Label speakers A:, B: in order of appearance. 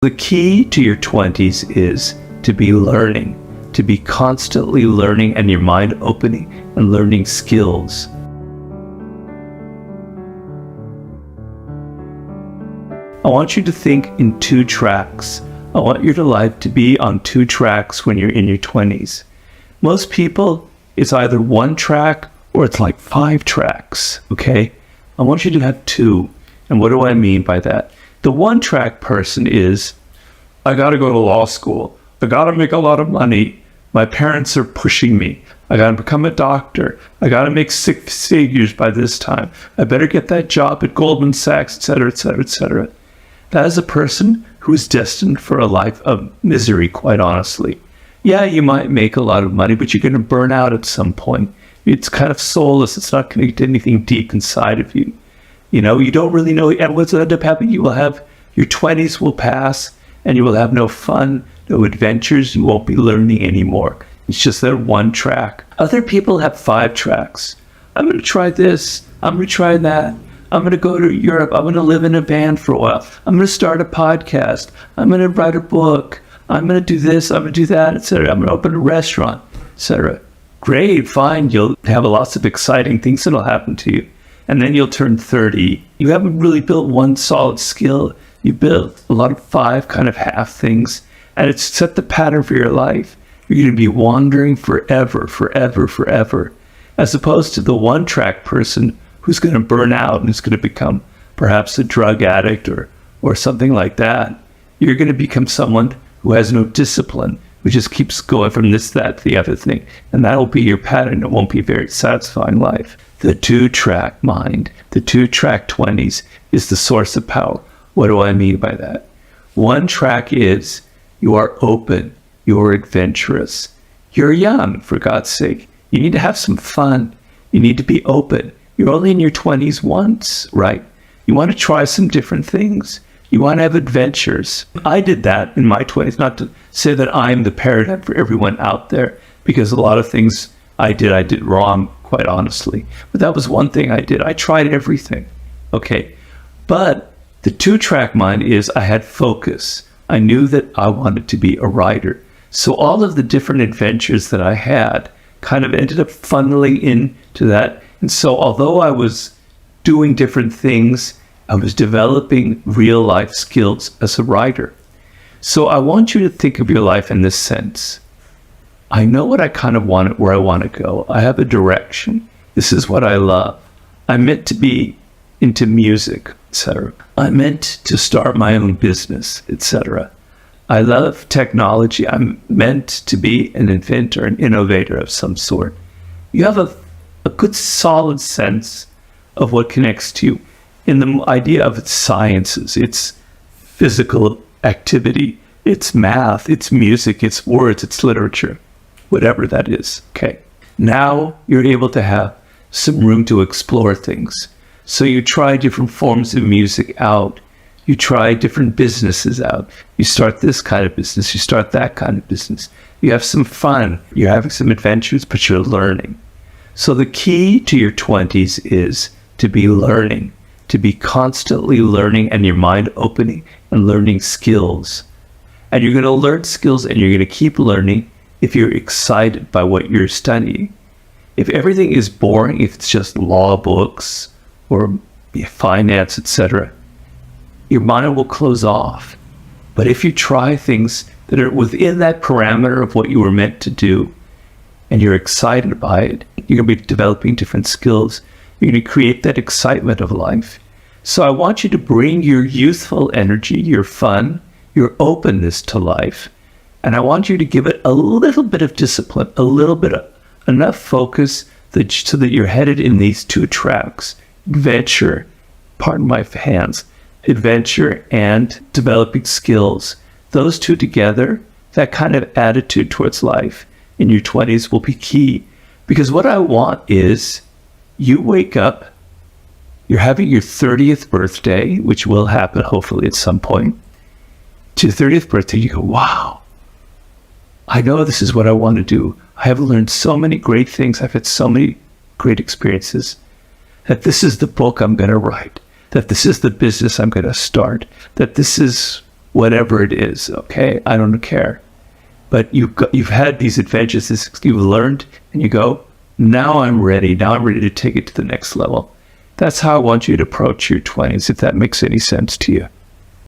A: The key to your 20s is to be learning, to be constantly learning and your mind opening and learning skills. I want you to think in 2 tracks. I want your life to be on 2 tracks when you're in your 20s. Most people, it's either 1 track or it's like 5 tracks, okay? I want you to have 2. And what do I mean by that? The 1 track person is, I gotta go to law school. I gotta make a lot of money. My parents are pushing me. I gotta become a doctor. I gotta make 6 figures by this time. I better get that job at Goldman Sachs, etc., etc., etc. That is a person who is destined for a life of misery, quite honestly. Yeah, you might make a lot of money, but you're gonna burn out at some point. It's kind of soulless. It's not gonna get anything deep inside of you. You know, you don't really know. And what's going to end up happening, you will have, your 20s will pass and you will have no fun, no adventures. You won't be learning anymore. It's just that 1 track. Other people have 5 tracks. I'm going to try this. I'm going to try that. I'm going to go to Europe. I'm going to live in a van for a while. I'm going to start a podcast. I'm going to write a book. I'm going to do this. I'm going to do that, etc. I'm going to open a restaurant, etc. Great, fine. You'll have lots of exciting things that'll happen to you. And then you'll turn 30. You haven't really built 1 solid skill. You built a lot of 5 kind of half things. And it's set the pattern for your life. You're going to be wandering forever, forever, forever. As opposed to the 1 track person who's going to burn out and is going to become perhaps a drug addict or something like that. You're going to become someone who has no discipline, who just keeps going from this, that, to the other thing. And that'll be your pattern. It won't be a very satisfying life. The 2-track mind, the 2-track 20s is the source of power. What do I mean by that? 1 track is you are open, you're adventurous, you're young, for God's sake. You need to have some fun. You need to be open. You're only in your 20s once, right? You want to try some different things. You want to have adventures. I did that in my 20s, not to say that I'm the paradigm for everyone out there, because a lot of things I did wrong, quite honestly. But that was one thing I did. I tried everything, okay? But the 2-track mind is I had focus. I knew that I wanted to be a writer. So all of the different adventures that I had kind of ended up funneling into that. And so although I was doing different things, I was developing real life skills as a writer. So I want you to think of your life in this sense. I know what I kind of want, where I want to go. I have a direction. This is what I love. I'm meant to be into music, etc. I'm meant to start my own business, etc. I love technology. I'm meant to be an inventor, an innovator of some sort. You have a good solid sense of what connects to you. In the idea of its sciences, it's physical activity, it's math, it's music, it's words, it's literature, whatever that is, okay? Now you're able to have some room to explore things. So you try different forms of music out. You try different businesses out. You start this kind of business, you start that kind of business. You have some fun, you're having some adventures, but you're learning. So the key to your 20s is to be learning, to be constantly learning and your mind opening and learning skills. And you're going to learn skills and you're going to keep learning if you're excited by what you're studying. If everything is boring, if it's just law books or finance, etc., your mind will close off. But if you try things that are within that parameter of what you were meant to do, and you're excited by it, you're going to be developing different skills. You're going to create that excitement of life. So I want you to bring your youthful energy, your fun, your openness to life. And I want you to give it a little bit of discipline, a little bit of enough focus so that you're headed in these 2 tracks. Adventure, pardon my hands, adventure and developing skills. Those 2 together, that kind of attitude towards life in your 20s will be key. Because what I want is you wake up, you're having your 30th birthday, which will happen hopefully at some point. To your 30th birthday, you go, wow, I know this is what I want to do. I have learned so many great things. I've had so many great experiences that this is the book I'm going to write, that this is the business I'm going to start, that this is whatever it is, okay? I don't care. But you've had these adventures, you've learned, and you go, now I'm ready. Now I'm ready to take it to the next level. That's how I want you to approach your 20s, if that makes any sense to you.